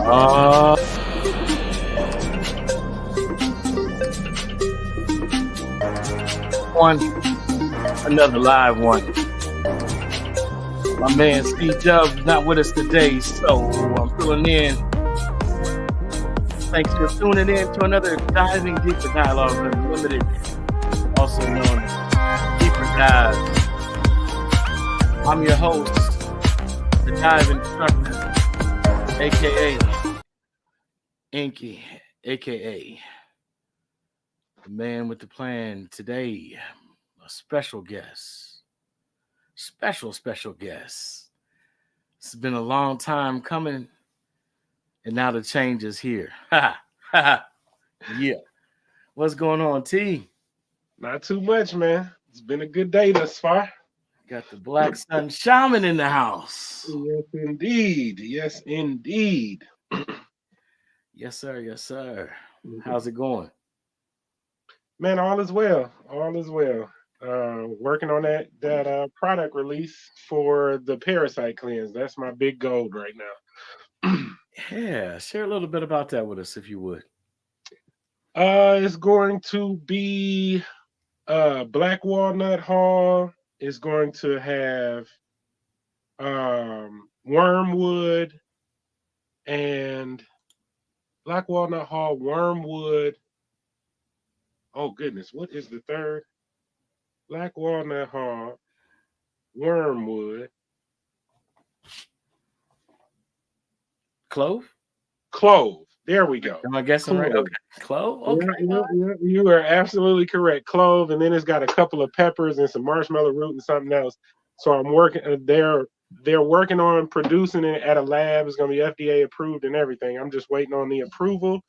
Uh, another live one. My man Jay.Drewz not with us today, so I'm filling in. Thanks for tuning in to another Diving Deeper Dialogue Unlimited, also known as Deeper Dives. I'm your host, the Dive Instructor, aka Inky, aka the man with the plan. Today, a special guest. Special guest. It's been a long time coming, and now the change is here. Ha ha. Yeah. What's going on, T? Not too much, man. It's been a good day thus far. Got the Black Sun Shaman in the house. Yes, indeed. Yes, indeed. Yes, sir. Yes, sir. How's it going? Man, all is well. All is well. Working on that product release for the parasite cleanse. That's my big goal right now. Yeah, share a little bit about that with us, if you would. It's going to be Black Walnut Hall. It's going to have Wormwood and Black Walnut Hall, Wormwood. Oh goodness, what is the third? Black Walnut Hall, Wormwood, Clove? Clove. There we go. Am I guessing right? Okay. Clove? Okay. Yeah, you are absolutely correct. Clove, and then it's got a couple of peppers and some marshmallow root and something else. So I'm working. They're working on producing it at a lab. It's going to be FDA approved and everything. I'm just waiting on the approval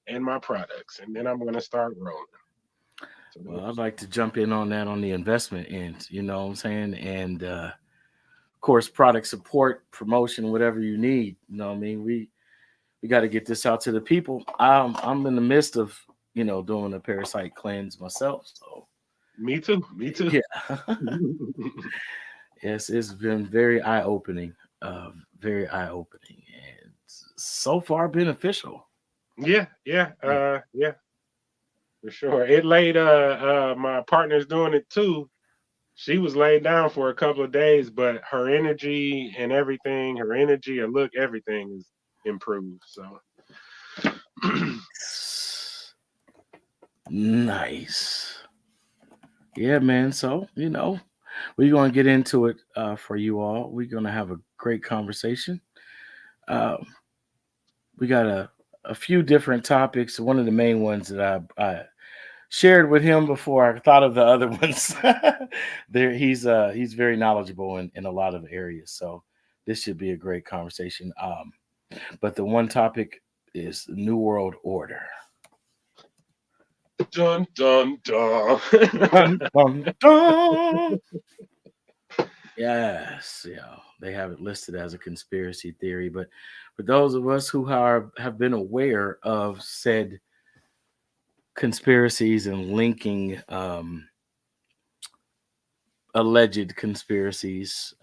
and my products, and then I'm going to start rolling. Well, I'd like to jump in on that on the investment end, you know what I'm saying? And of course, product support, promotion, whatever you need. You know what I mean? We got to get this out to the people. I'm in the midst of, doing a parasite cleanse myself. So Me too. yeah. Yes, it's been very eye-opening, and so far beneficial. Yeah. For sure. It laid my partner's doing it too. She was laid down for a couple of days, but her energy and everything, her look, everything is improved. So Nice. Yeah, man. So, we're going to get into it for you all. We're going to have a great conversation. We got a few different topics. One of the main ones that I shared with him before I thought of the other ones. He's very knowledgeable in a lot of areas. So this should be a great conversation. But the one topic is New World Order. dun dun dun. Dun, dun, dun. Yes, they have it listed as a conspiracy theory, but for those of us who have been aware of said conspiracies and linking alleged conspiracies,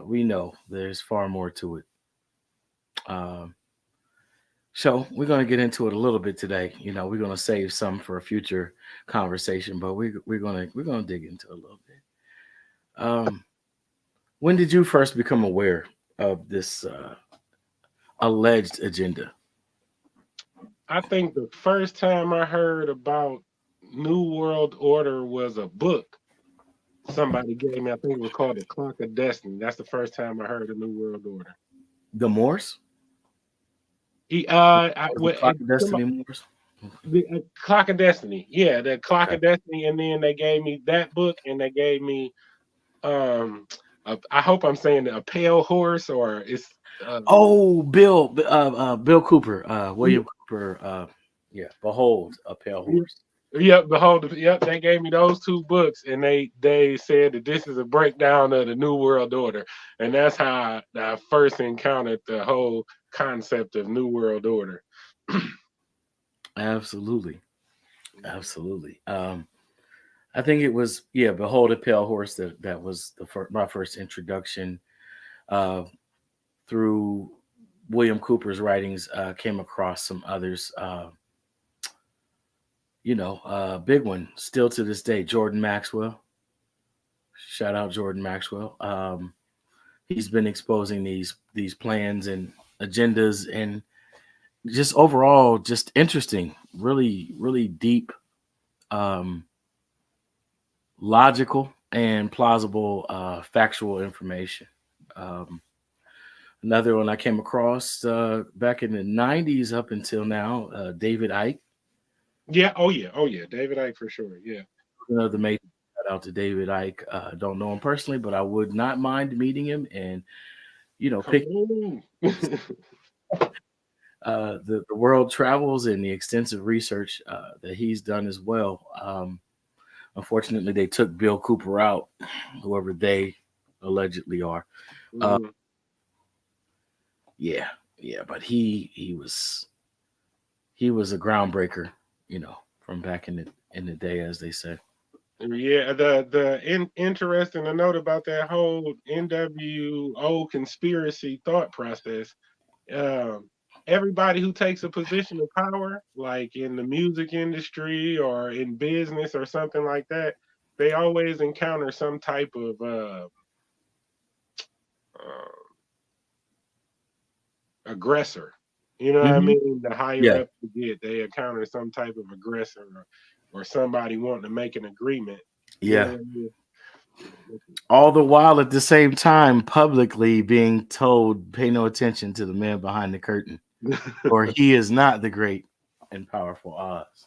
we know there's far more to it. So we're going to get into it a little bit today. We're going to save some for a future conversation, but we're going to dig into it a little bit. When did you first become aware of this alleged agenda? I think the first time I heard about New World Order was a book somebody gave me. I think it was called The Clock of Destiny. That's the first time I heard of New World Order. The Morse? The Clock of Destiny Morse? The Clock of Destiny. Yeah, the Clock of Destiny. And then they gave me that book, and they gave me, I hope I'm saying a pale horse, or it's. Bill Cooper, William Cooper. Behold, a pale horse. Yep, behold. Yep, they gave me those two books, and they said that this is a breakdown of the New World Order, and that's how I first encountered the whole concept of New World Order. Absolutely. I think it was Behold a Pale Horse that was my first introduction through William Cooper's writings, came across some others. Big one still to this day, Jordan Maxwell. Shout out Jordan Maxwell. He's been exposing these plans and agendas, and just overall just interesting, really really deep, um, logical and plausible, factual information. Um, Another one I came across back in the '90s up until now, David Icke. Yeah. Oh yeah. Oh yeah. David Icke for sure. Yeah. The major shout out to David Icke. Don't know him personally, but I would not mind meeting him and Come pick on. the world travels and the extensive research that he's done as well. Unfortunately, they took Bill Cooper out, whoever they allegedly are. Uh, Mhm. yeah, yeah, but he was a groundbreaker, from back in the day, as they say. Yeah, interesting to note about that whole NWO conspiracy thought process. Um, Everybody who takes a position of power, like in the music industry or in business or something like that, they always encounter some type of uh, aggressor. You know what I Hmm. mean? The higher Yeah, up you get, they encounter some type of aggressor or somebody wanting to make an agreement. You know yeah. what I mean? All the while at the same time publicly being told, pay no attention to the man behind the curtain, or he is not the great and powerful Oz.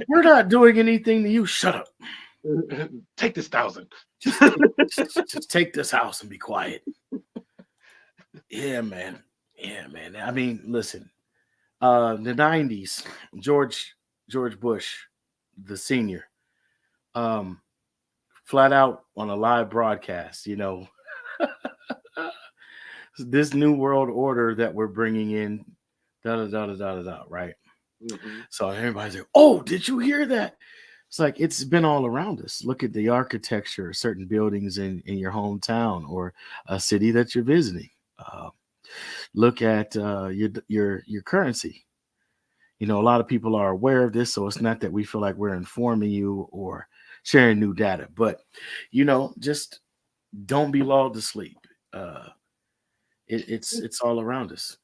We're not doing anything to you. Shut up. Take this 1,000. Just take this house and be quiet. Yeah, man. Yeah, man. I mean, listen. The '90s, George Bush, the senior, um, flat out on a live broadcast. This new world order that we're bringing in, da da da da da da da. Right. Mhm. So everybody's like, "Oh, did you hear that?" It's like it's been all around us. Look at the architecture, of certain buildings in your hometown or a city that you're visiting. Uh, Look at your currency. A lot of people are aware of this, so it's not that we feel like we're informing you or sharing new data, but just don't be lulled to sleep. Uh, it's all around us.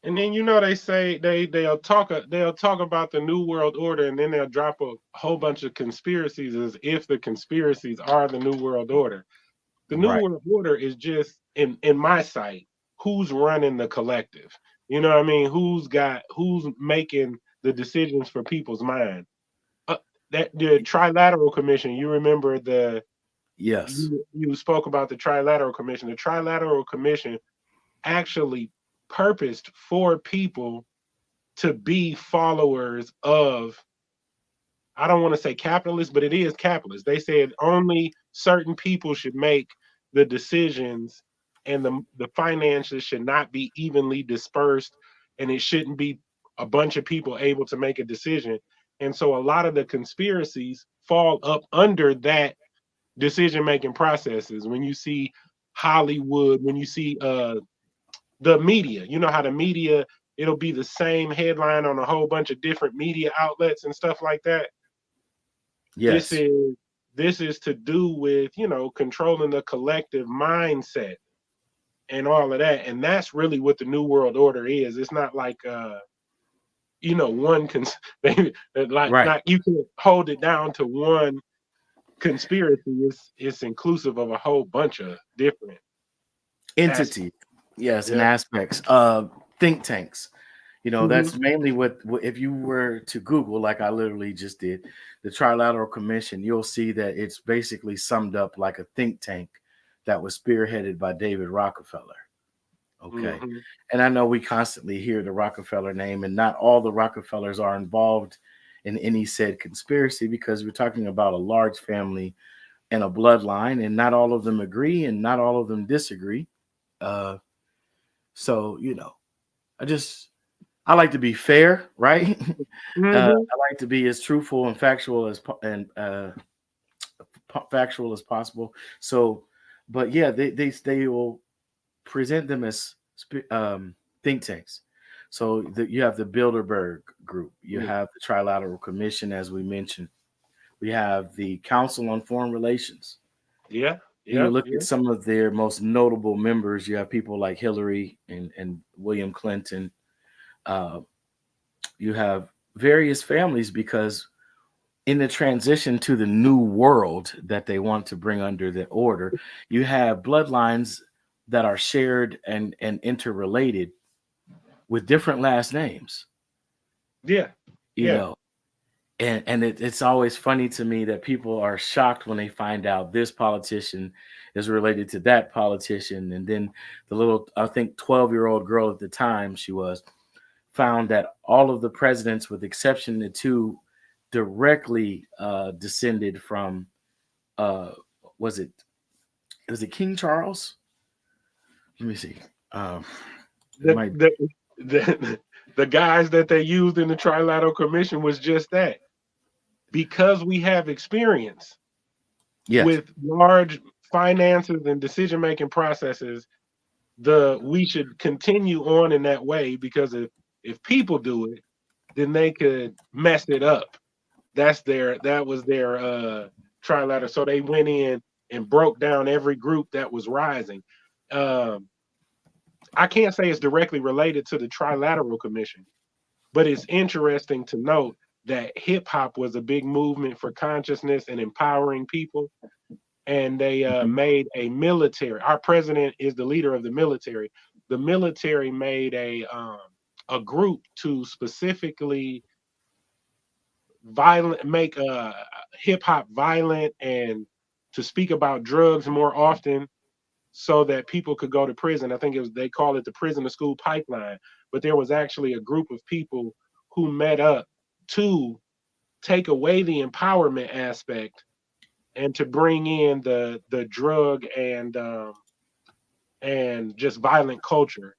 And then they say they'll talk about the new world order, and then they'll drop a whole bunch of conspiracies as if the conspiracies are the new world order. The new Right. world order is just in my sight, who's running the collective. You know what I mean? Who's making the decisions for people's mind? Uh, that the Trilateral Commission. You remember Yes. you spoke about the Trilateral Commission. The Trilateral Commission actually purposed for people to be followers of, I don't want to say capitalist, but it is capitalist. They said only certain people should make the decisions, and the finances should not be evenly dispersed, and it shouldn't be a bunch of people able to make a decision. And so a lot of the conspiracies fall up under that decision making processes. When you see Hollywood, when you see the media, you know how the media, it'll be the same headline on a whole bunch of different media outlets and stuff like that. This Yes. is this is to do with, controlling the collective mindset and all of that. And that's really what the new world order is. It's not like one they like Right. not, you can hold it down to one conspiracy. It's inclusive of a whole bunch of different Entity. aspects. Yes, and Yeah. aspects. Think tanks. Hmm. That's mainly what if you were to Google, like I literally just did, the Trilateral Commission, you'll see that it's basically summed up like a think tank that was spearheaded by David Rockefeller. Okay. Hmm. And I know we constantly hear the Rockefeller name, and not all the Rockefellers are involved in any said conspiracy, because we're talking about a large family and a bloodline, and not all of them agree and not all of them disagree. Uh, so, I just I like to be fair, right? Hmm. I like to be as truthful and factual factual as possible. So, but yeah, they will. present them as think tanks. So you have the Bilderberg Group, you Yeah, have the Trilateral Commission, as we mentioned, we have the Council on Foreign Relations. yeah, You yeah, look at yeah. some of their most notable members. You have people like Hillary and William Clinton. Uh, you have various families because in the transition to the new world that they want to bring under the order, you have bloodlines that are shared and interrelated with different last names, Yeah, you yeah. know. It's always funny to me that people are shocked when they find out this politician is related to that politician. And then the little, I think, 12-year-old girl at the time she was, found that all of the presidents, with exception of two, directly descended from uh, was it King Charles? Let me see. Um, it The might the the guys that they used in the Trilateral Commission was just that. Because we have experience yes, with large finances and decision making processes, we should continue on in that way, because if people do it, then they could mess it up. That was their trilateral. So they went in and broke down every group that was rising. Um, I can't say it's directly related to the Trilateral Commission, but it's interesting to note that hip hop was a big movement for consciousness and empowering people. And they mhm, made a military. Our president is the leader of the military. The military made a group to specifically make hip hop violent, and to speak about drugs more often, so that people could go to prison. I think they call it the prison to school pipeline. But there was actually a group of people who met up to take away the empowerment aspect and to bring in the drug and just violent culture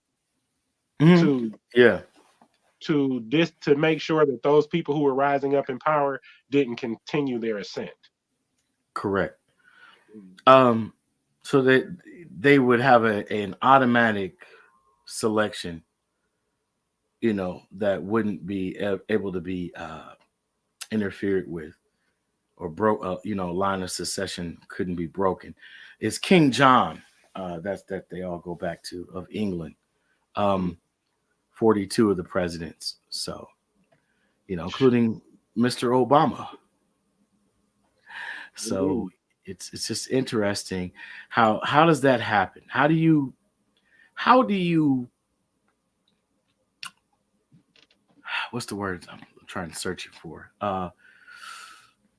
mhm, to yeah, to make sure that those people who were rising up in power didn't continue their ascent. correct. Um, so they would have an automatic selection, that wouldn't be able to be interfered with or broke. Line of succession couldn't be broken. It's King John. That's that they all go back to, of England. Mm. Um, 42 of the presidents. So including Mr. Obama. So Indeed. it's just interesting how does that happen? How do you what's the word I'm trying to search it for?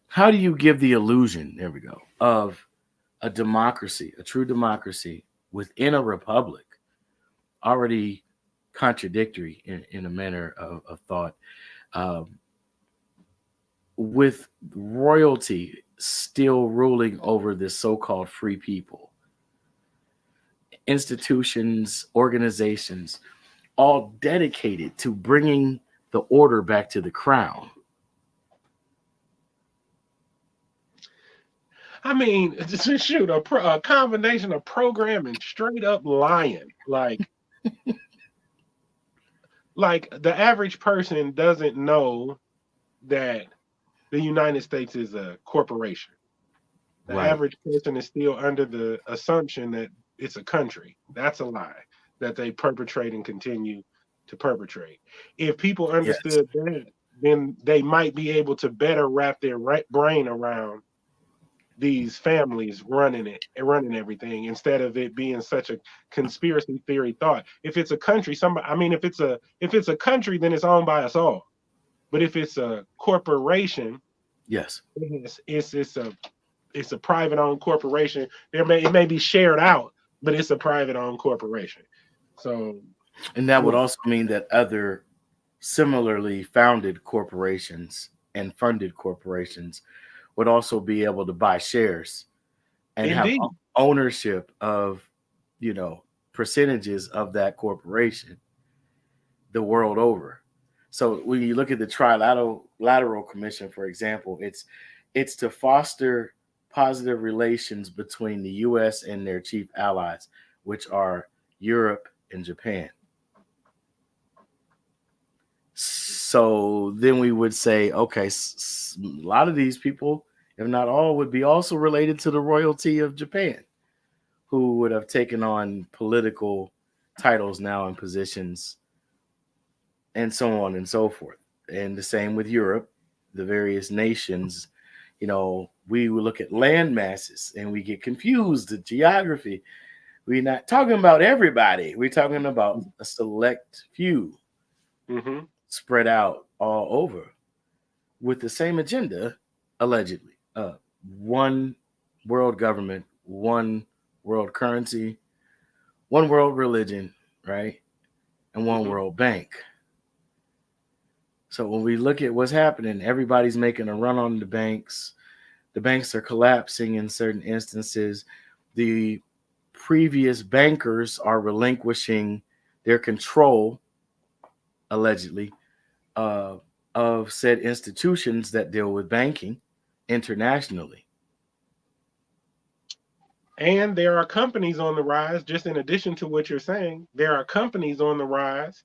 How do you give the illusion, there we go, of a democracy, a true democracy within a republic, already contradictory in a manner of thought, um, with royalty still ruling over this so-called free people, institutions, organizations, all dedicated to bringing the order back to the crown. I mean, shoot, a combination of programming, straight up lying. Like the average person doesn't know that the United States is a corporation. The Right. average person is still under the assumption that it's a country. That's a lie that they perpetrate and continue to perpetrate. If people Yes. understood that, then they might be able to better wrap their brain around these families running it and running everything, instead of it being such a conspiracy theory thought. If it's a country, somebody, I mean, if it's a country, then it's owned by us all. But if it's a corporation, Yes. it's a private owned corporation. It may be shared out, but it's a private owned corporation. So And that would well, also mean that other similarly founded corporations and funded corporations would also be able to buy shares and have indeed, ownership of, percentages of that corporation the world over. So when you look at the Trilateral Commission, for example, it's to foster positive relations between the U.S. and their chief allies, which are Europe, and Japan. So then we would say, okay, a lot of these people, if not all, would be also related to the royalty of Japan, who would have taken on political titles now and positions and so on and so forth. And the same with Europe, the various nations. We would look at land masses and we get confused, the geography. We're not talking about everybody. We're talking about a select few spread out all over with the same agenda, allegedly. One world government, one world currency, one world religion, right? And one world bank. So when we look at what's happening, everybody's making a run on the banks. The banks are collapsing in certain instances. The previous bankers are relinquishing their control, allegedly, of said institutions that deal with banking internationally. And there are companies on the rise, just in addition to what you're saying, there are companies on the rise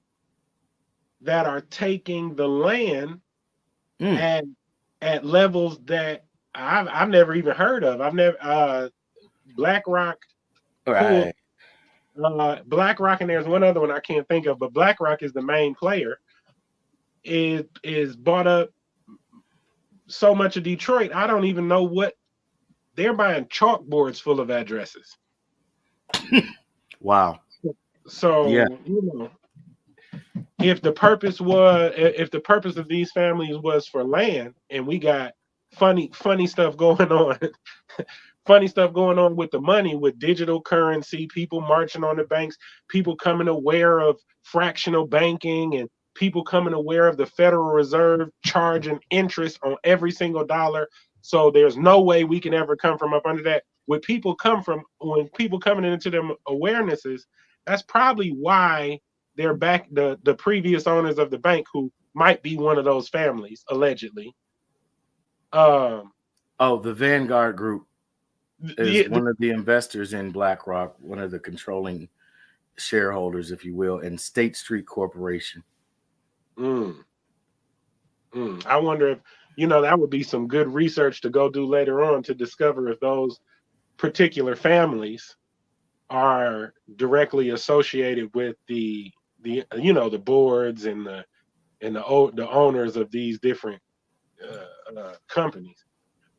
that are taking the land at levels that I've never even heard of. I've never BlackRock, Right. BlackRock, and there's one other one I can't think of, but BlackRock is the main player. Is bought up so much of Detroit. I don't even know what they're buying, chalkboards full of addresses. Wow. So if the purpose of these families was for land, and we got funny stuff going on, funny stuff going on with the money, with digital currency, people marching on the banks, people coming aware of fractional banking, and people coming aware of the Federal Reserve charging interest on every single dollar. So there's no way we can ever come from up under that. When people coming into them awarenesses, that's probably why they're back, the previous owners of the bank, who might be one of those families, allegedly. The Vanguard Group is one of the investors in BlackRock, one of the controlling shareholders, if you will, in State Street Corporation. I wonder if, that would be some good research to go do later on, to discover if those particular families are directly associated with the boards and the owners of these different companies.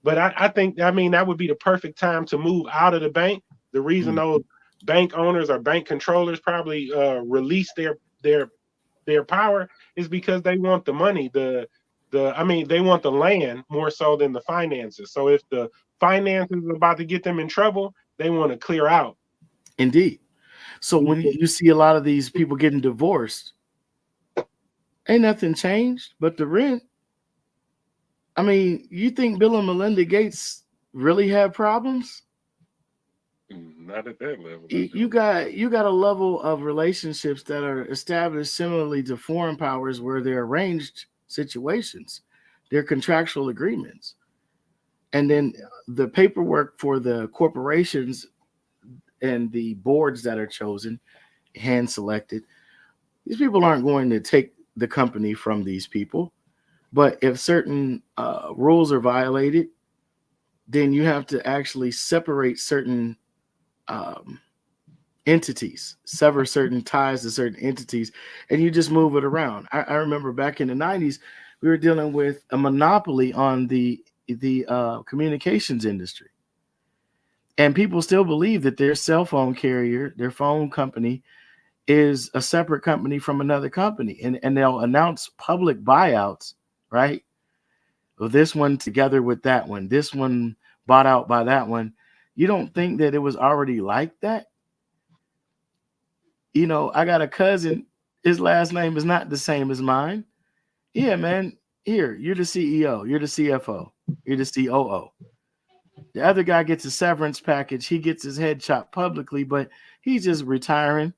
But I think that would be the perfect time to move out of the bank. The reason those bank owners or bank controllers probably release their power is because they want the money. They want the land more so than the finances. So if the finances is about to get them in trouble, they want to clear out. Indeed. So when you see a lot of these people getting divorced, ain't nothing changed but the rent. You think Bill and Melinda Gates really have problems? Not at that level. You got a level of relationships that are established similarly to foreign powers, where they're arranged situations, they're contractual agreements, and then the paperwork for the corporations and the boards that are chosen, hand selected. These people aren't going to take the company from these people. But if certain rules are violated, then you have to actually separate certain entities, sever certain ties to certain entities, and you just move it around. I remember back in the 90s, we were dealing with a monopoly on the communications industry. And people still believe that their cell phone carrier, their phone company, is a separate company from another company. And they'll announce public buyouts, right? Well, this one together with that one, this one bought out by that one. You don't think that it was already like that? I got a cousin, his last name is not the same as mine. Yeah, man. Here, you're the CEO, you're the CFO, you're the COO. The other guy gets a severance package. He gets his head chopped publicly, but he's just retiring.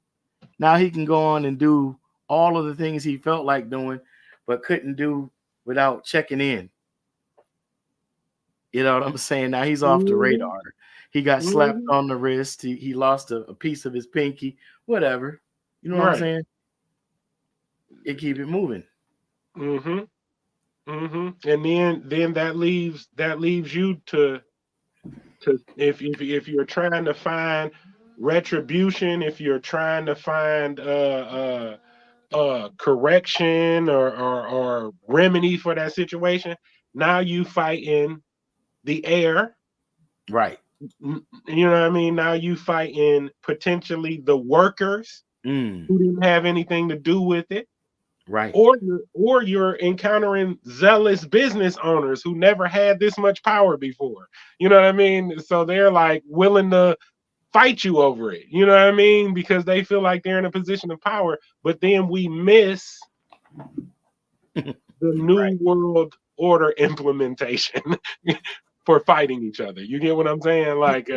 Now he can go on and do all of the things he felt like doing, but couldn't do without checking in. You know what I'm saying? Now he's off the radar. He got slapped on the wrist. He lost a piece of his pinky, whatever. You know what I'm Right. saying? It keep it moving. Mm-hmm. Mm-hmm. And then that leaves you to if you're trying to find retribution, if you're trying to find correction or remedy for that situation, now you fight in the air. Right. You know what I mean? Now you fight in potentially the workers Mm. who didn't have anything to do with it, Right. or you're encountering zealous business owners who never had this much power before. You know what I mean? So they're like willing to fight you over it. You know what I mean? Because they feel like they're in a position of power. But then we miss the new world order implementation for fighting each other. You get what I'm saying? Like,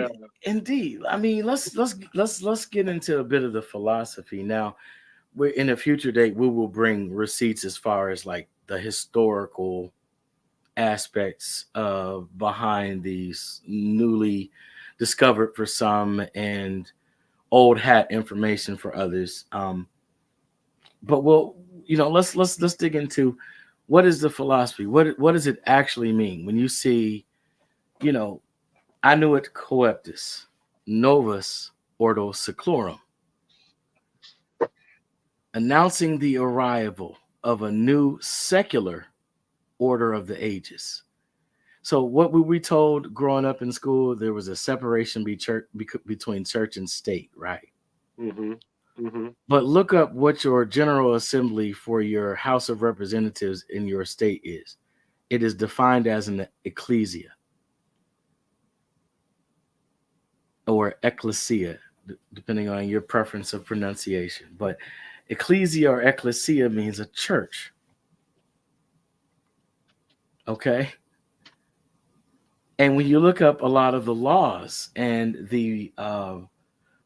Indeed. I mean, let's get into a bit of the philosophy now. We're in a future date. We will bring receipts as far as like the historical aspects behind these newly discovered for some and old hat information for others. But we'll, let's dig into what is the philosophy. What does it actually mean when you see, you know, annuit coeptis novus ordo seclorum, announcing the arrival of a new secular order of the ages. So what were we told growing up in school? There was a separation between church and state, right? mm-hmm, mm-hmm, But look up what your General Assembly for your House of Representatives in your state is. It is defined as an ecclesia or ecclesia, depending on your preference of pronunciation. But ecclesia or ecclesia means a church. Okay? And when you look up a lot of the laws and the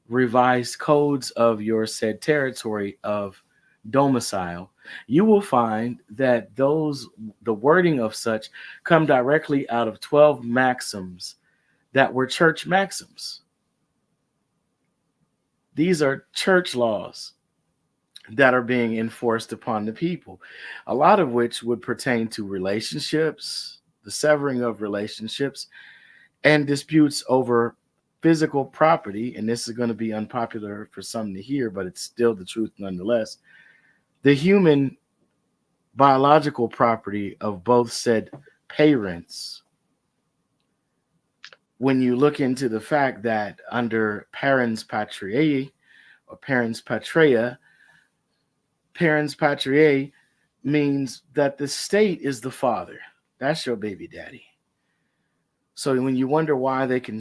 revised codes of your said territory of domicile, you will find that the wording of such come directly out of 12 maxims that were church maxims. These are church laws that are being enforced upon the people, a lot of which would pertain to relationships, the severing of relationships, and disputes over physical property. And this is going to be unpopular for some to hear, but it's still the truth nonetheless. The human biological property of both said parents. When you look into the fact that under parens patriae or parens patria, parens patriae means that the state is the father. That's your baby daddy. So when you wonder why they can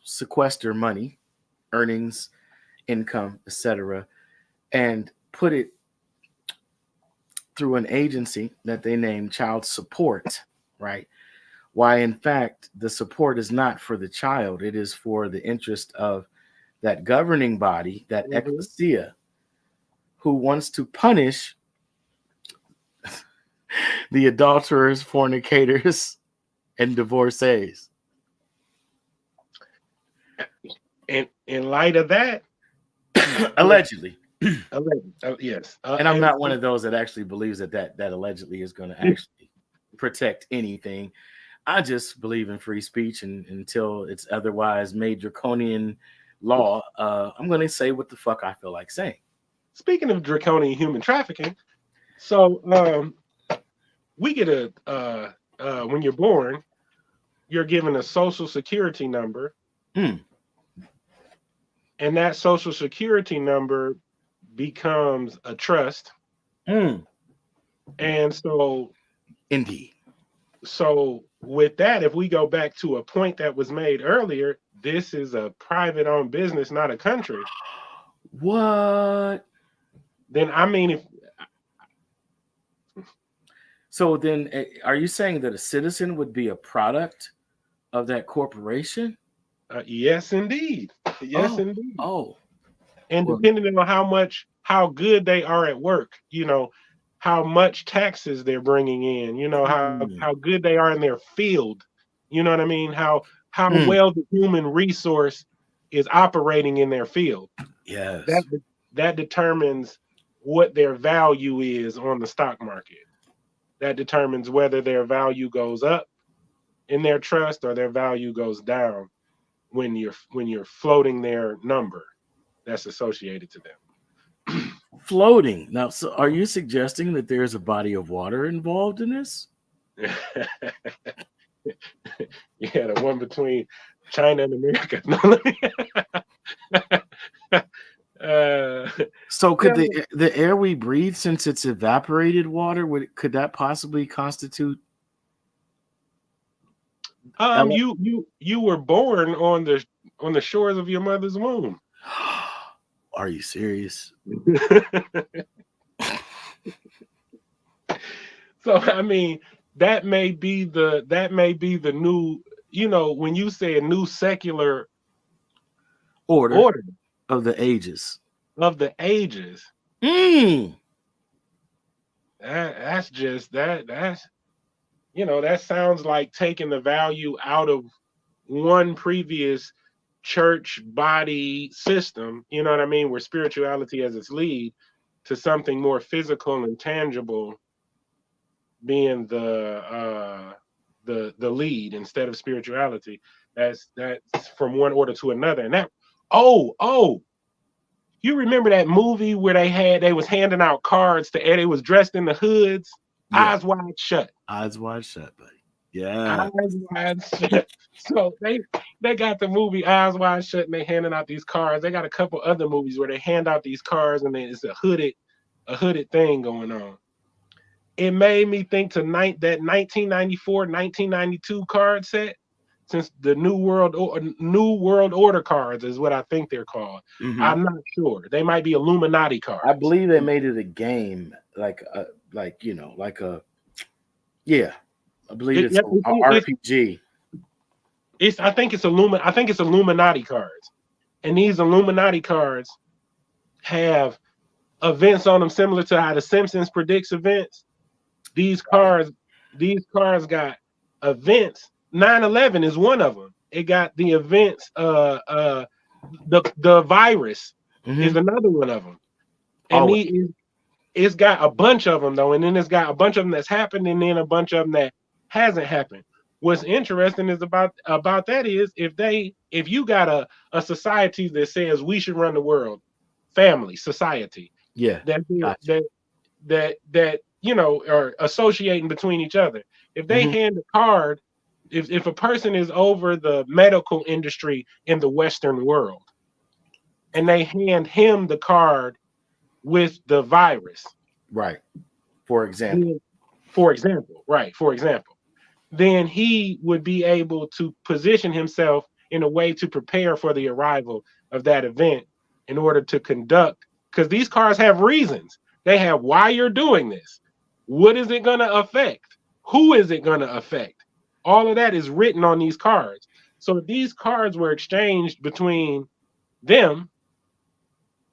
sequester money, earnings, income, etc., and put it through an agency that they name child support, right? Why, in fact, the support is not for the child. It is for the interest of that governing body, that mm-hmm. ecclesia, who wants to punish the adulterers, fornicators, and divorcees. And in light of that, Allegedly. Yes. And I'm not one of those that actually believes that allegedly is going to actually protect anything. I just believe in free speech, and until it's otherwise made draconian law, I'm going to say what the fuck I feel like saying. Speaking of draconian human trafficking, so we get when you're born, you're given a social security number, and that social security number becomes a trust. And so, indeed. So with that, if we go back to a point that was made earlier, this is a private owned business, not a country. What? Then I mean, if so, then are you saying that a citizen would be a product of that corporation? Yes, indeed. Yes, indeed. Oh, and depending on how good they are at work, how much taxes they're bringing in, how good they are in their field, you know what I mean? How well the human resource is operating in their field. Yes. That determines what their value is on the stock market. That determines whether their value goes up in their trust or their value goes down when you're floating their number that's associated to them. Floating. Now, so are you suggesting that there's a body of water involved in this? Yeah, the one between China and America. uh, So yeah, could the air we breathe, since it's evaporated water, could that possibly constitute? ele- you were born on the shores of your mother's womb. Are you serious? So I mean, that may be the new, when you say a new secular Order order of the ages. of the ages. Mm. That's just that's that sounds like taking the value out of one previous church body system, you know what I mean, where spirituality as its lead, to something more physical and tangible being the lead instead of spirituality. That's from one order to another. And that oh, you remember that movie where they was handing out cards to Eddie, was dressed in the hoods, Yeah. eyes wide shut. Eyes wide shut, buddy. Yeah. Eyes wide shut. So they got the movie Eyes Wide Shut, and they handing out these cards. They got a couple other movies where they hand out these cards, and then it's a hooded thing going on. It made me think to that 1994, 1992 card set, since the New World Order cards is what I think they're called. Mhm. I'm not sure. They might be Illuminati cards. I believe they made it a game, like a yeah. I believe it's an RPG. I think it's Illuminati cards, and these Illuminati cards have events on them similar to how the Simpsons predicts events. These cards got events. 9/11 is one of them. It got the events. The virus is another one of them, and it's got a bunch of them though, and then it's got a bunch of them that's happened, and then a bunch of them that hasn't happened. What's interesting is about that is if you got a society that says we should run the world, family society, yeah, that are associating between each other. If they hand a card, if a person is over the medical industry in the Western world, and they hand him the card with the virus, right? For example, then he would be able to position himself in a way to prepare for the arrival of that event in order to conduct, because these cards have reasons. They have why you're doing this. What is it going to affect? Who is it going to affect? All of that is written on these cards. So if these cards were exchanged between them,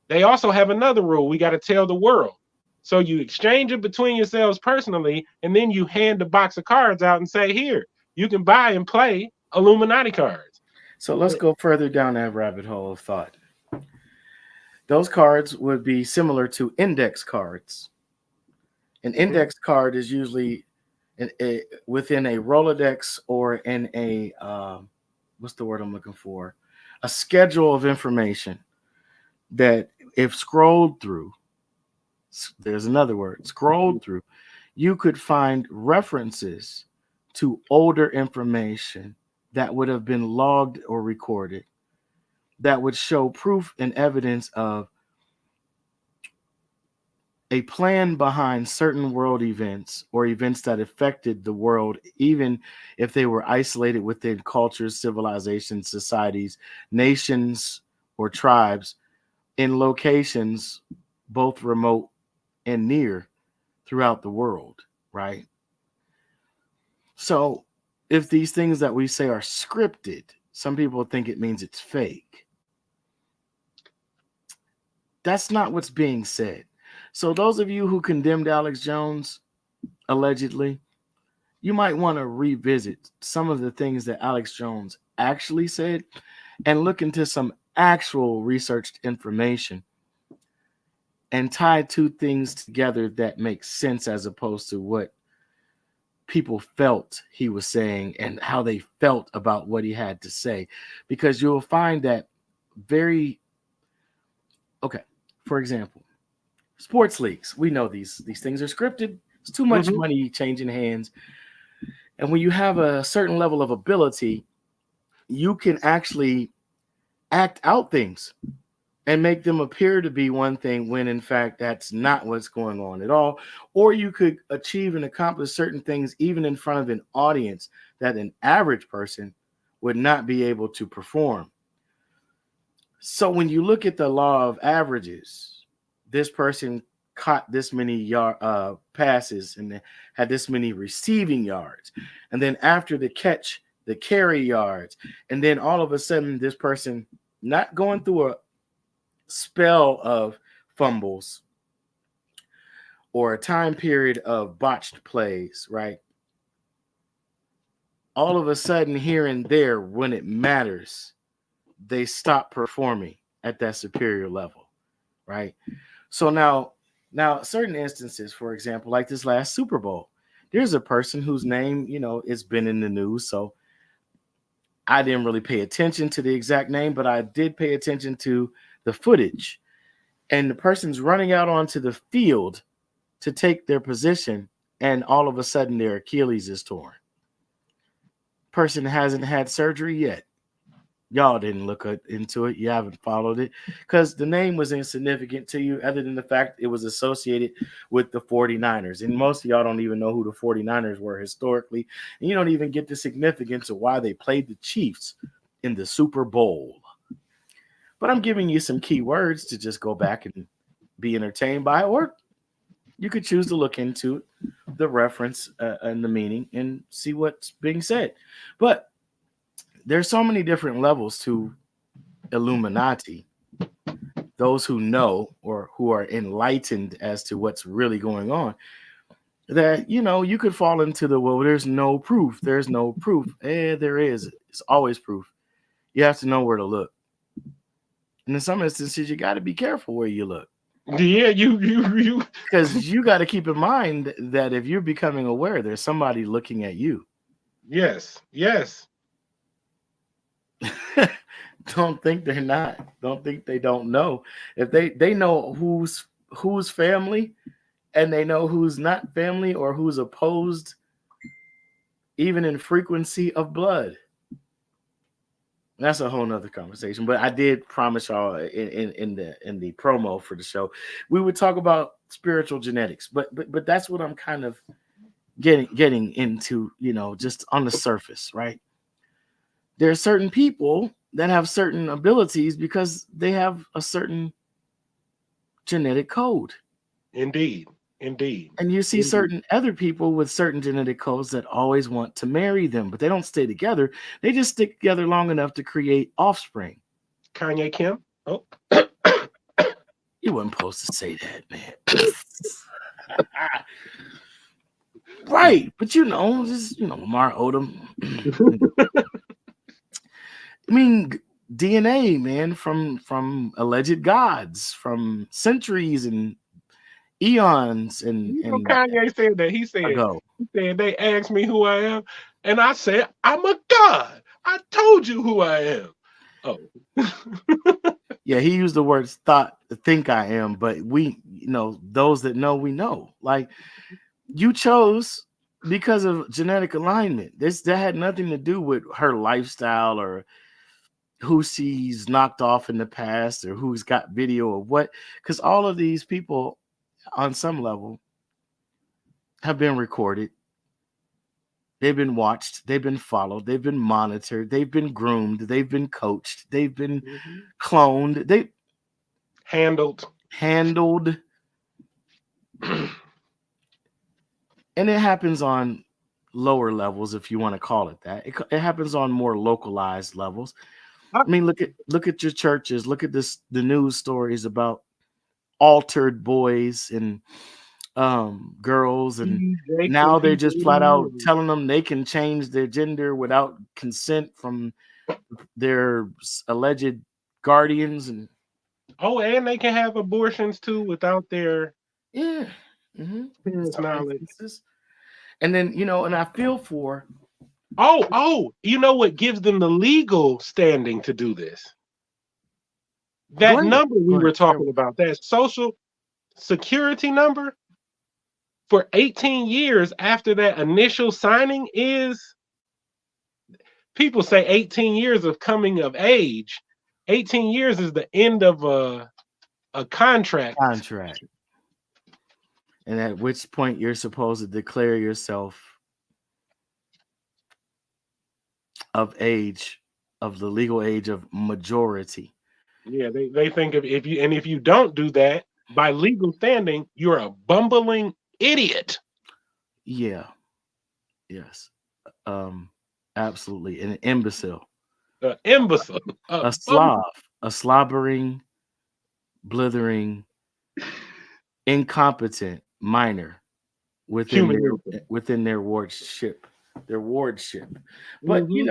they also have another rule. We got to tell the world. So you exchange it between yourselves personally, and then you hand a box of cards out and say, here, you can buy and play Illuminati cards. So let's go further down that rabbit hole of thought. Those cards would be similar to index cards. An index card is usually within a Rolodex or in a, what's the word I'm looking for? A schedule of information that if scrolled through, there's another word, scrolled through, you could find references to older information that would have been logged or recorded that would show proof and evidence of a plan behind certain world events or events that affected the world, even if they were isolated within cultures, civilizations, societies, nations, or tribes in locations both remote and near throughout the world, right? So if these things that we say are scripted, some people think it means it's fake. That's not what's being said. So those of you who condemned Alex Jones, allegedly, you might want to revisit some of the things that Alex Jones actually said and look into some actual researched information and tie two things together that make sense as opposed to what people felt he was saying and how they felt about what he had to say. Because you'll find that very okay, for example, sports leagues. We know these things are scripted. It's too much Mm-hmm. money changing hands. And when you have a certain level of ability, you can actually act out things and make them appear to be one thing when in fact that's not what's going on at all. Or you could achieve and accomplish certain things even in front of an audience that an average person would not be able to perform. So when you look at the law of averages, this person caught this many passes and had this many receiving yards, and then after the catch, the carry yards, and then all of a sudden this person not going through a spell of fumbles or a time period of botched plays, right? All of a sudden, here and there, when it matters, they stop performing at that superior level, right? So now, certain instances, for example, like this last Super Bowl, there's a person whose name, has been in the news. So I didn't really pay attention to the exact name, but I did pay attention to the footage. And the person's running out onto the field to take their position, and all of a sudden their Achilles is torn. Person hasn't had surgery yet. Y'all didn't look into it. You haven't followed it because the name was insignificant to you other than the fact it was associated with the 49ers. And most of y'all don't even know who the 49ers were historically. And you don't even get the significance of why they played the Chiefs in the Super Bowl. But I'm giving you some key words to just go back and be entertained by, or you could choose to look into the reference and the meaning and see what's being said. But there's so many different levels to Illuminati, those who know or who are enlightened as to what's really going on, that, you could fall into the, well, there's no proof. There's no proof. There is. It's always proof. You have to know where to look. And in some instances, you got to be careful where you look. Yeah, you. Because you got to keep in mind that if you're becoming aware, there's somebody looking at you. Yes. Don't think they're not. Don't think they don't know. If they know who's family, and they know who's not family or who's opposed, even in frequency of blood. That's a whole nother conversation. But I did promise y'all in the promo for the show, we would talk about spiritual genetics. But that's what I'm kind of getting into, just on the surface, right? There are certain people that have certain abilities because they have a certain genetic code. Indeed. And you see certain other people with certain genetic codes that always want to marry them, but they don't stay together. They just stick together long enough to create offspring. Kanye Kim. Oh. You weren't supposed to say that, man. Right. But just Lamar Odom. I mean, DNA, man, from alleged gods, from centuries and eons and Kanye said that. He said ago. They asked me who I am, and I said I'm a god. I told you who I am. Oh. Yeah, he used the words think I am, but we, those that know, we know. Like, you chose because of genetic alignment. That had nothing to do with her lifestyle or who she's knocked off in the past or who's got video of what. Because all of these people, on some level, have been recorded. They've been watched. They've been followed. They've been monitored. They've been groomed. They've been coached. They've been cloned. They handled. And it happens on lower levels, if you want to call it that. It happens on more localized levels. I mean, look at your churches. Look at the news stories about altered boys and girls, and now they're just flat out telling them they can change their gender without consent from their alleged guardians and Oh, and they can have abortions too without their yeah, hmm parents' some knowledge. instances. And then and I feel for Oh, you know what gives them the legal standing to do this? go That ahead, number we go ahead, were share talking with me. about, that social security number for 18 years after that initial signing is, people say 18 years of coming of age. 18 years is the end of a contract. Contract, and at which point you're supposed to declare yourself of age, of the legal age of majority. Yeah, they think if you don't do that by legal standing, you're a bumbling idiot. Yeah, yes, um, absolutely, an imbecile, An imbecile. A a bum slob, a slobbering, blithering, incompetent minor within human nature. their wardship, But Hmm.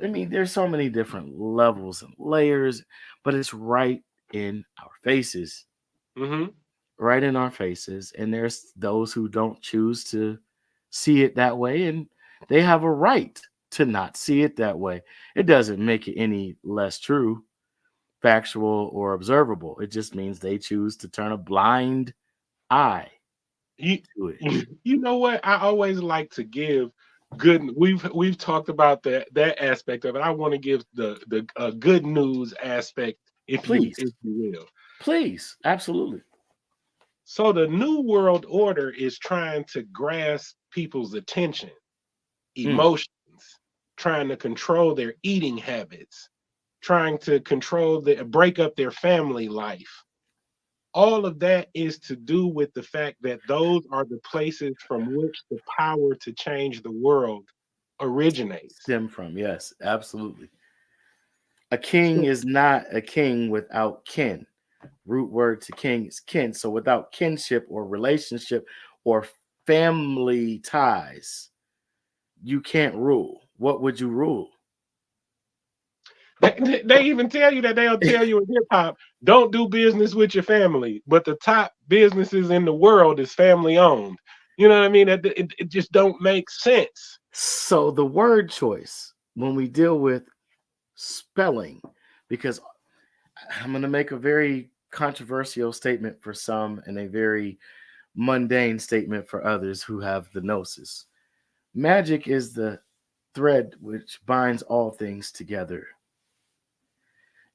I mean, there's so many different levels and layers, but it's right in our faces, Hmm. right in our faces. And there's those who don't choose to see it that way, and they have a right to not see it that way. It doesn't make it any less true, factual, or observable. It just means they choose to turn a blind eye You, to it. you know what? I always like to give good. We've talked about that aspect of it. I want to give the good news aspect, Please, if you will. please, absolutely. So the new world order is trying to grasp people's attention, Mm, emotions, trying to control their eating habits, trying to control break up their family life. All of that is to do with the fact that those are the places from which the power to change the world originates. stem from, yes, absolutely. A king So is not a king without kin. Root word to king is kin. So without kinship or relationship or family ties, you can't rule. What would you rule? they even tell you that they'll tell you in hip hop, don't do business with your family, but the top businesses in the world is family owned. You know what I mean? It just don't make sense. So the word choice when we deal with spelling, because I'm going to make a very controversial statement for some and a very mundane statement for others who have the gnosis. Magic is the thread which binds all things together.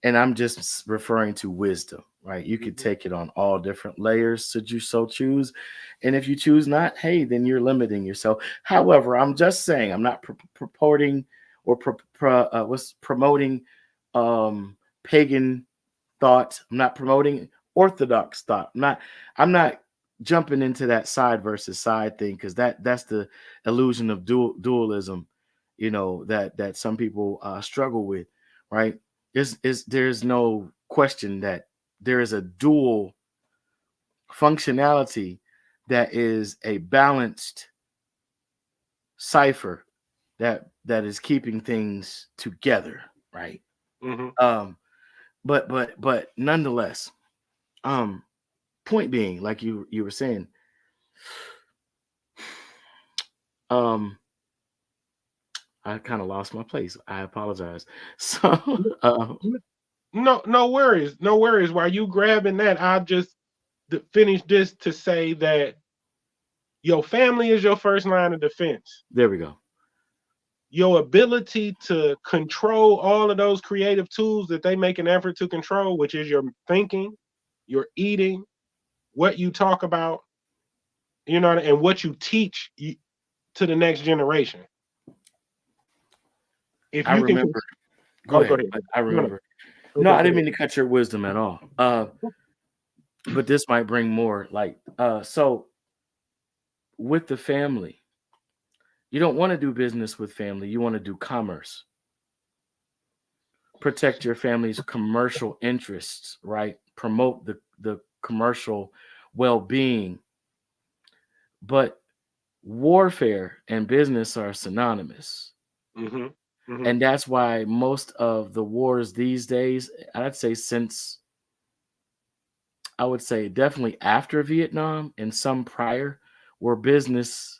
And I'm just referring to wisdom, right? You could Mhm. take it on all different layers should you so choose. And if you choose not, hey, then you're limiting yourself. However, I'm just saying, I'm not purporting or what's promoting pagan thought. I'm not promoting orthodox thought. I'm not jumping into that side versus side thing because that's the illusion of dualism, that some people struggle with, right? There's no question that there is a dual functionality that is a balanced cipher that is keeping things together, right? Mhm. Um, but nonetheless, um, point being, like you were saying, um, I kind of lost my place. I apologize. So, No, no worries, no worries. While you grabbing that, I'll just finish this to say that your family is your first line of defense. there we go. Your ability to control all of those creative tools that they make an effort to control, which is your thinking, your eating, what you talk about, and what you teach to the next generation. If I you can, remember. Go oh, go ahead. ahead. But I No, no, remember. No, okay, I go didn't ahead. mean to cut your wisdom at all. But this might bring more like so with the family. You don't want to do business with family. You want to do commerce. Protect your family's commercial interests, right? Promote the commercial well-being. But warfare and business are synonymous. Hmm. Hmm. And that's why most of the wars these days, I'd say since, I would say definitely after Vietnam and some prior, were business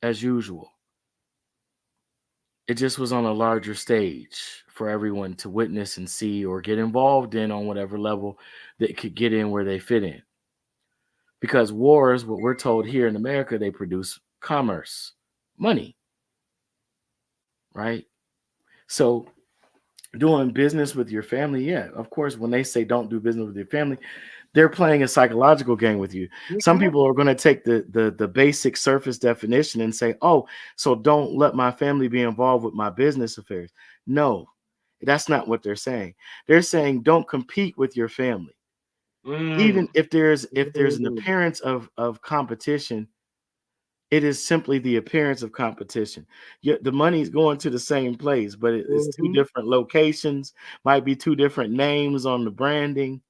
as usual. It just was on a larger stage for everyone to witness and see or get involved in on whatever level that could get in where they fit in. Because wars, what we're told here in America, they produce commerce, money, right? So doing business with your family, yeah, of course, when they say don't do business with your family, they're playing a psychological game with you. Some people are going to take the basic surface definition and say, oh, so don't let my family be involved with my business affairs. No, that's not what they're saying. They're saying don't compete with your family. Mm. Even if there's an Mm. appearance of competition, it is simply the appearance of competition. Yet the money's going to the same place, but it's two Mhm. different locations, might be two different names on the branding.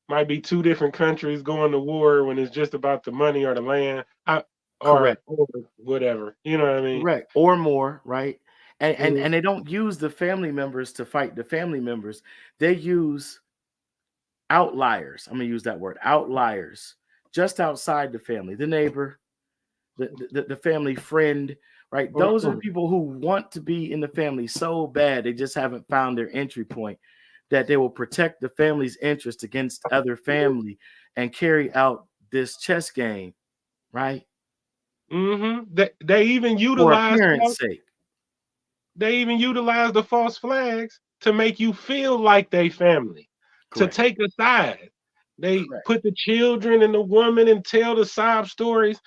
Might be two different countries going to war when it's just about the money or the land, Correct. or whatever. You know what I mean? Correct. Or more, right? And Mhm. and they don't use the family members to fight the family members. They use outliers. I'm gonna use that word, outliers, just outside the family, the neighbor, the family friend, right? Those are the Mhm. people who want to be in the family so bad they just haven't found their entry point, that they will protect the family's interest against other family and carry out this chess game, right? They even For utilize appearance sake. the false flags to make you feel like they family, to Correct. take a side. They Correct. put the children and the woman and tell the sob stories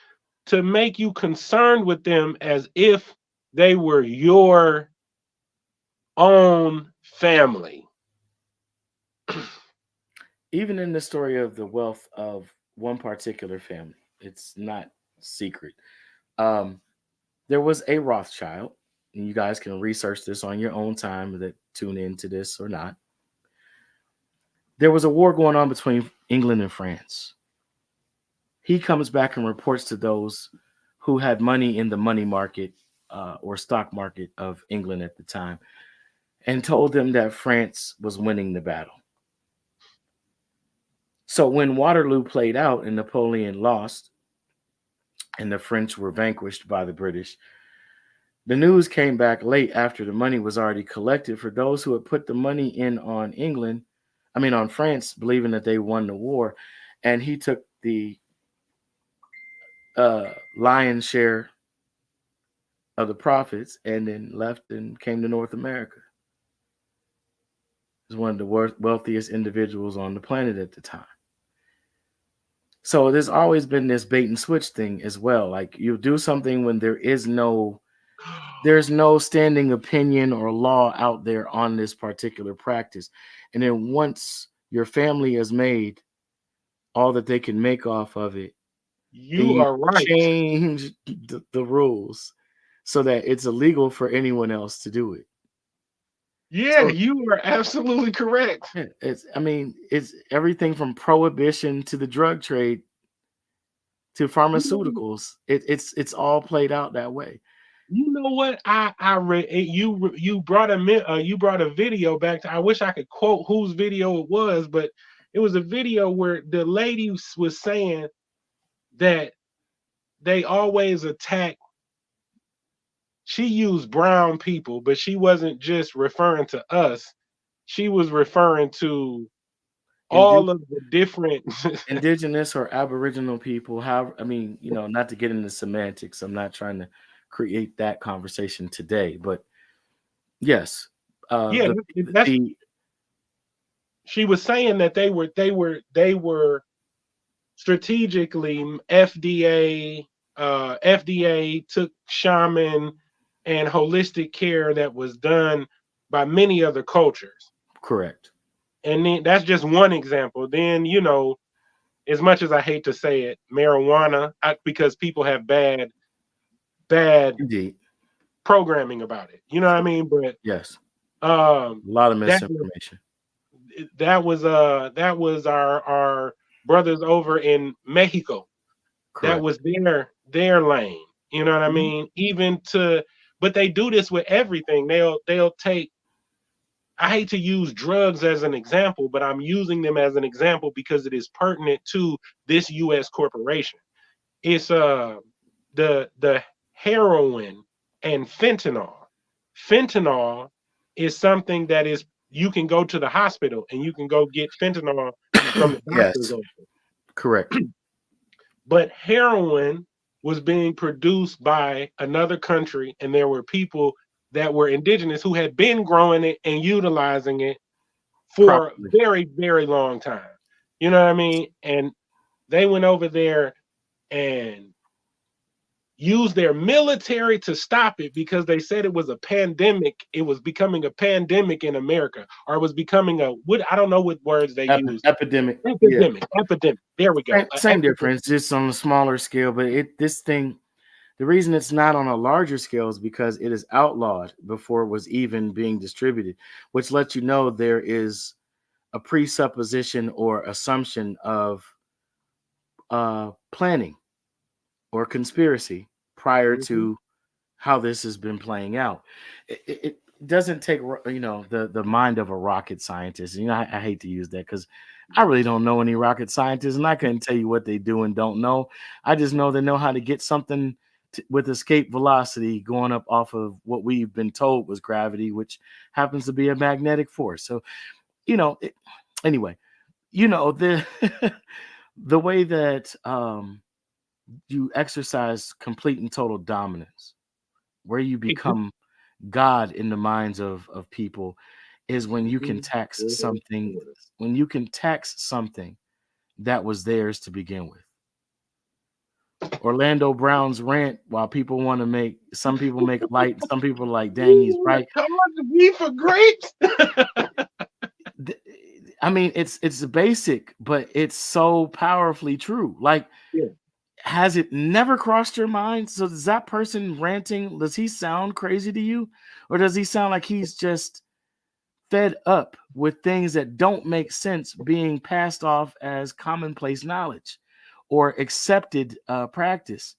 to make you concerned with them as if they were your own family. Even in the story of the wealth of one particular family, it's not secret. Um, there was a Rothschild, and you guys can research this on your own time that tune into this or not. There was a war going on between England and France. He comes back and reports to those who had money in the money market or stock market of England at the time, and told them that France was winning the battle. So when Waterloo played out and Napoleon lost and the French were vanquished by the British, the news came back late after the money was already collected for those who had put the money in on England, I mean on France, believing that they won the war. And he took the lion's share of the profits and then left and came to North America. He was one of the wealthiest individuals on the planet at the time. So there's always been this bait and switch thing as well. Like you do something when there's no standing opinion or law out there on this particular practice. And then once your family has made all that they can make off of it, then You you are right. change the rules so that it's illegal for anyone else to do it. Yeah, So you are absolutely correct. yeah, it's everything from prohibition to the drug trade to You know, pharmaceuticals. It's all played out that way. you know what? I read you brought you brought a video back to. I wish I could quote whose video it was, but it was a video where the lady was saying that they always attack. She used brown people, but she wasn't just referring to us. She was referring to Indi- all of the different. Indigenous or Aboriginal people, how I mean, not to get into semantics. I'm not trying to create that conversation today, but yes, Yeah, that's the she was saying that they were strategically FDA took shaman and holistic care that was done by many other cultures. correct, And then that's just one example. Then, as much as I hate to say it, marijuana, because people have bad indeed, programming about it. You know what I mean? But yes, um a lot of that misinformation. that was our brothers over in Mexico. That Correct. was their lane. You know what I Mhm. mean? Even to But they do this with everything. They'll take. I hate to use drugs as an example, but I'm using them as an example because it is pertinent to this U.S. corporation. It's the heroin and fentanyl. Fentanyl is something that is you can go to the hospital and you can go get fentanyl from the doctor's Yes, office. correct. But heroin was being produced by another country, and there were people that were indigenous who had been growing it and utilizing it for a Properly. very, very long time. You know what I mean? And they went over there and used their military to stop it because they said it was a pandemic. It was becoming a pandemic in America, or it was becoming a what I don't know what words they use. Epidemic. Yeah. Epidemic. There we go. Same difference, just on a smaller scale. But this thing, the reason it's not on a larger scale is because it is outlawed before it was even being distributed, which lets you know there is a presupposition or assumption of planning or conspiracy prior to how this has been playing out. It doesn't take the mind of a rocket scientist. I hate to use that because I really don't know any rocket scientists, and I couldn't tell you what they do and don't know. I just know they know how to get something with escape velocity going up off of what we've been told was gravity, which happens to be a magnetic force. So, anyway, the the way that you exercise complete and total dominance, where you become God in the minds of people, is when you can tax something, that was theirs to begin with. Orlando Brown's rant, while some people make light, some people are like, dang, he's right. For grapes. I mean, it's basic, but it's so powerfully true. Like, has it never crossed your mind? So does that person ranting, does he sound crazy to you? Or does he sound like he's just fed up with things that don't make sense being passed off as commonplace knowledge or accepted practice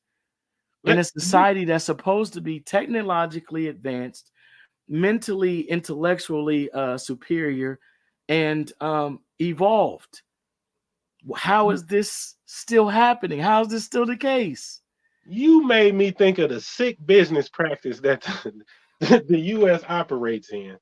in a society that's supposed to be technologically advanced, mentally, intellectually superior, and evolved? How is this still happening? How is this still the case? You made me think of the sick business practice that the U.S. operates in.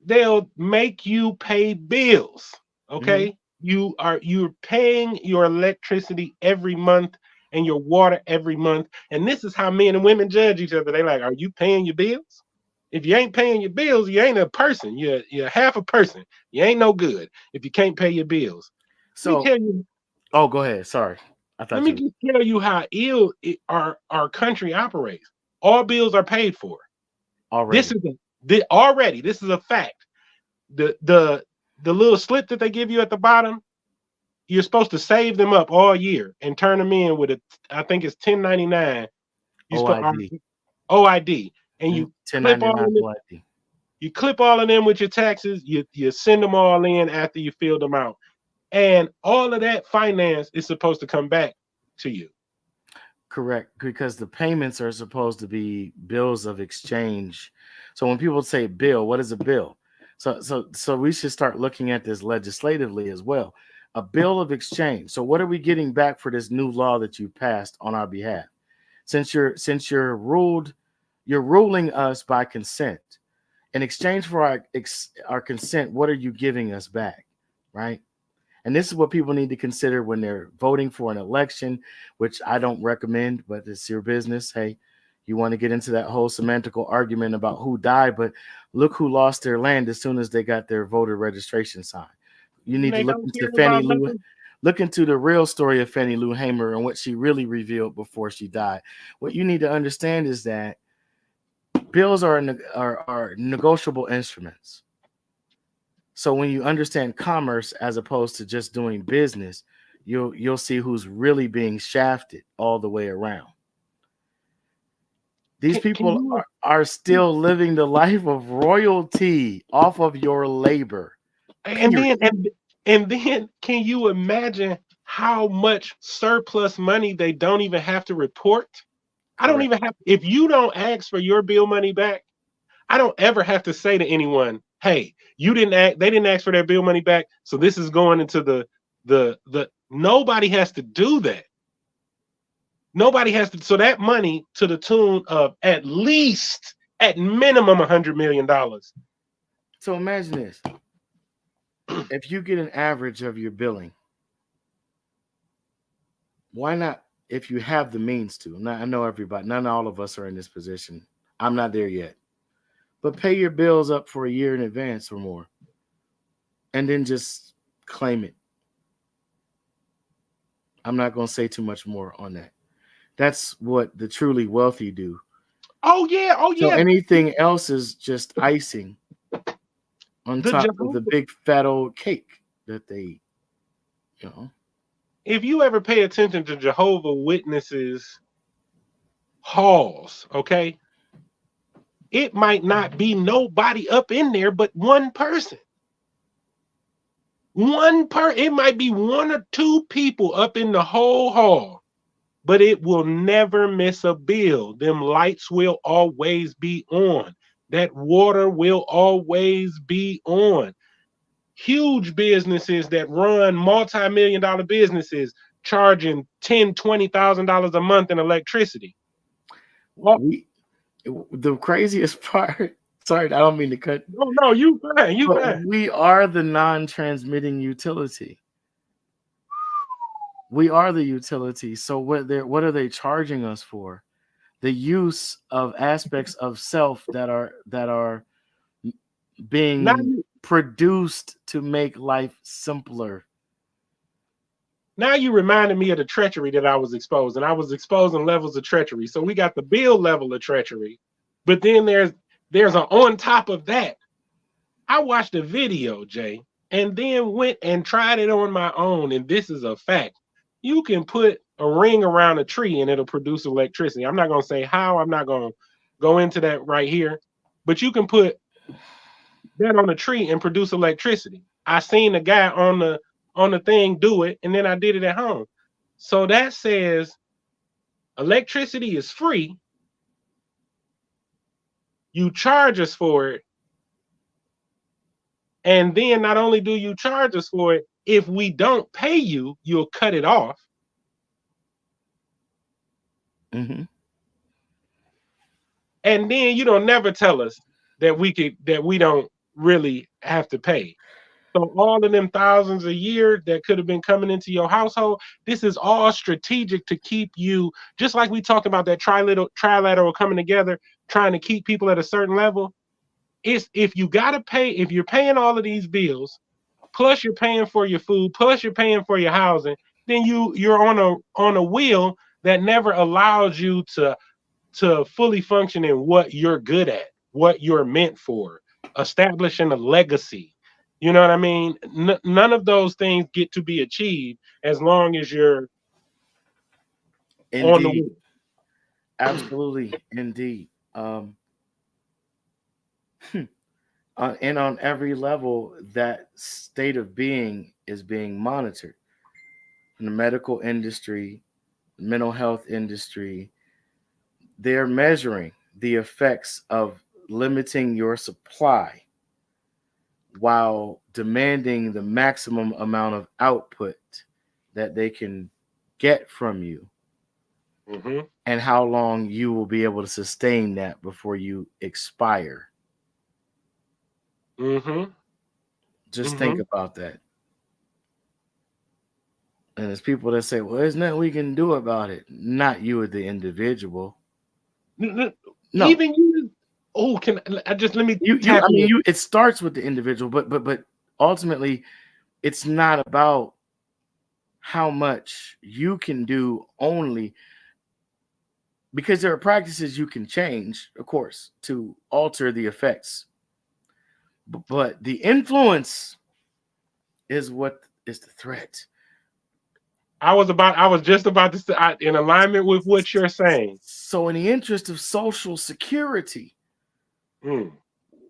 They'll make you pay bills. Okay, you're paying your electricity every month and your water every month, and this is how men and women judge each other. They like, are you paying your bills? If you ain't paying your bills, you ain't a person. You're half a person. You ain't no good if you can't pay your bills. So, let me tell you. Oh, go ahead. Sorry, Let me just tell you how ill our country operates. All bills are paid for. Already. This is a fact. The little slip that they give you at the bottom, you're supposed to save them up all year and turn them in with I think it's 1099. OID. And you clip all of them. You clip all of them with your taxes. You send them all in after you fill them out. And all of that finance is supposed to come back to you. Correct, because the payments are supposed to be bills of exchange. So when people say bill, what is a bill? So we should start looking at this legislatively as well. A bill of exchange. So what are we getting back for this new law that you passed on our behalf? Since you're ruling us by consent. In exchange for our consent, what are you giving us back? Right? And this is what people need to consider when they're voting for an election, which I don't recommend, but it's your business. Hey, you want to get into that whole semantical argument about who died, but look who lost their land as soon as they got their voter registration signed. You need to look into the real story of Fannie Lou Hamer and what she really revealed before she died. What you need to understand is that bills are negotiable instruments. So when you understand commerce as opposed to just doing business, you'll see who's really being shafted all the way around. These people are still living the life of royalty off of your labor. And then can you imagine how much surplus money they don't even have to report? I don't even have, if you don't ask for your bill money back, I don't ever have to say to anyone, hey, they didn't ask for their bill money back. So this is going into nobody has to do that. Nobody has to. So that money to the tune of at minimum $100 million. So imagine this. If you get an average of your billing, why not, if you have the means to? Now, I know everybody, not all of us are in this position. I'm not there yet. But pay your bills up for a year in advance or more. And then just claim it. I'm not going to say too much more on that. That's what the truly wealthy do. Oh, yeah. Oh, yeah. So anything else is just icing on top of the big fat old cake that they eat. You know? If you ever pay attention to Jehovah's Witnesses halls, okay, it might not be nobody up in there but one person. It might be one or two people up in the whole hall, but it will never miss a bill. Them lights will always be on. That water will always be on. Huge businesses that run multi-million-dollar businesses charging $10,000-$20,000 a month in electricity. The craziest part, sorry, I don't mean to cut. No, you fine. We are the non-transmitting utility. We are the utility. So what are they charging us for? The use of aspects of self that are being produced to make life simpler. Now you reminded me of the treachery that I was exposing. I was exposing levels of treachery. So we got the bill level of treachery, but then there's an on top of that. I watched a video, Jay, and then went and tried it on my own. And this is a fact. You can put a ring around a tree and it'll produce electricity. I'm not going to say how. I'm not going to go into that right here, but you can put that on a tree and produce electricity. I seen a guy on the thing do it, and then I did it at home. So that says electricity is free. You charge us for it. And then not only do you charge us for it, if we don't pay you, you'll cut it off. Mm-hmm. And then you don't never tell us that we don't really have to pay. So all of them thousands a year that could have been coming into your household, this is all strategic to keep you, just like we talked about that trilateral coming together, trying to keep people at a certain level. It's if you gotta pay, if you're paying all of these bills, plus you're paying for your food, plus you're paying for your housing, then you're on a wheel that never allows you to fully function in what you're good at, what you're meant for, establishing a legacy. You know what I mean? None of those things get to be achieved as long as you're on the wheel. Absolutely, indeed. And on every level, that state of being is being monitored. In the medical industry, mental health industry, they're measuring the effects of limiting your supply while demanding the maximum amount of output that they can get from you. Mm-hmm. And how long you will be able to sustain that before you expire. Mm-hmm. Just think about that. And there's people that say, well, there's nothing we can do about it. Not you as the individual. No. Even you. Oh, let me. It starts with the individual, but ultimately, it's not about how much you can do only, because there are practices you can change, of course, to alter the effects. But the influence is what is the threat. I was just about to say, in alignment with what you're saying. So in the interest of social security,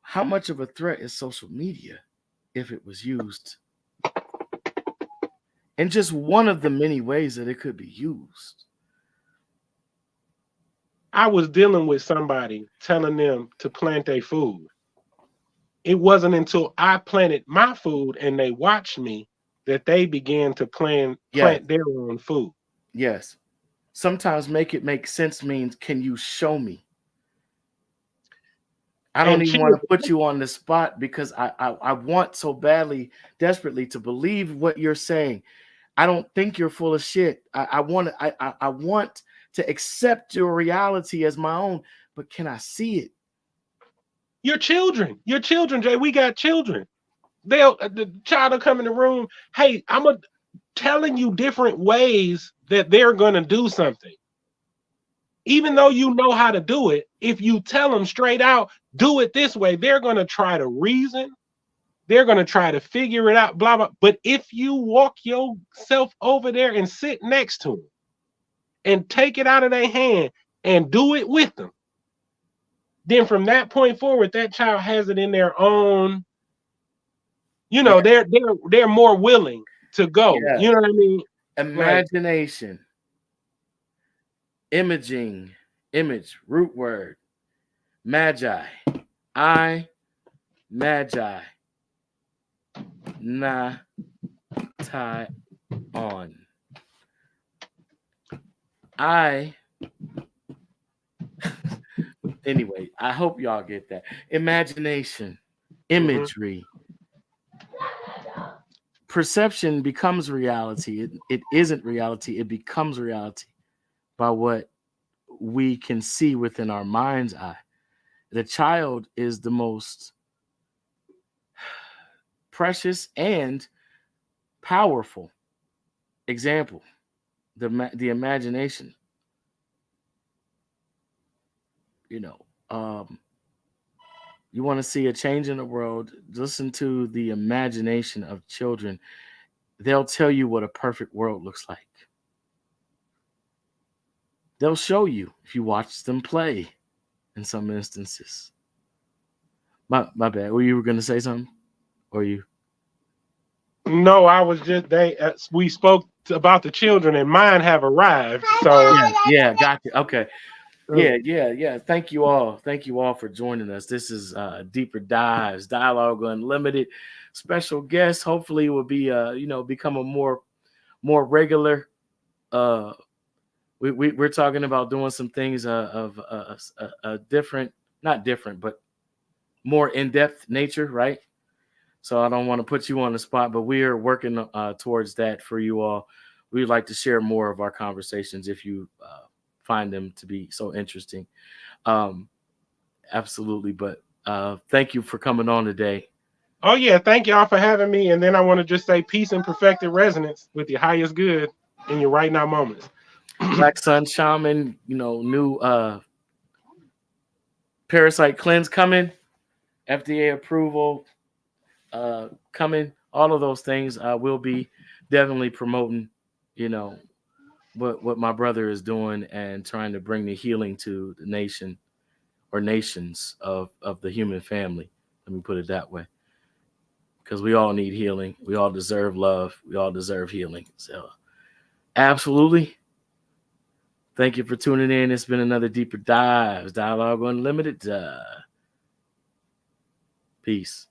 how much of a threat is social media if it was used in just one of the many ways that it could be used? I was dealing with somebody telling them to plant their food. It wasn't until I planted my food and they watched me that they began to plant their own food. Yes. Sometimes make it make sense means, can you show me? I don't And even want to put you on the spot because I want so badly, desperately to believe what you're saying. I don't think you're full of shit. I want to accept your reality as my own, but can I see it? your children, Jay, we got children. The child will come in the room. Hey, telling you different ways that they're going to do something. Even though you know how to do it, if you tell them straight out, do it this way, they're going to try to reason. They're going to try to figure it out, blah, blah. But if you walk yourself over there and sit next to them and take it out of their hand and do it with them, then from that point forward, that child has it in their own, they're more willing to go. Yeah. You know what I mean? Imagination. Image, root word. Magi. Magi. Na tie on. Anyway, I hope y'all get that. Imagination, imagery. Perception becomes reality. It isn't reality. It becomes reality by what we can see within our mind's eye. The child is the most precious and powerful example. The imagination. You want to see a change in the world, listen to the imagination of children. They'll tell you what a perfect world looks like. They'll show you if you watch them play in some instances. My bad. You were going to say something? Or you? No, I was just, we spoke about the children and mine have arrived. So yeah, gotcha. Okay. Yeah. Thank you all for joining us. This is Deeper Dives, Dialogue Unlimited. Special guest. Hopefully, it will be become a more regular. We're talking about doing some things of a different, not different, but more in-depth nature, right? So I don't want to put you on the spot, but we are working towards that for you all. We'd like to share more of our conversations if you find them to be so interesting. Absolutely. But thank you for coming on today. Oh, yeah. Thank y'all for having me. And then I want to just say peace and perfected resonance with your highest good in your right now moments. Black Sun Shaman, new parasite cleanse coming, FDA approval coming. All of those things will be definitely promoting, what my brother is doing and trying to bring the healing to the nation or nations of the human family. Let me put it that way. Because we all need healing. We all deserve love. We all deserve healing. So absolutely. Thank you for tuning in. It's been another Deeper Dives, Dialogue Unlimited. Peace.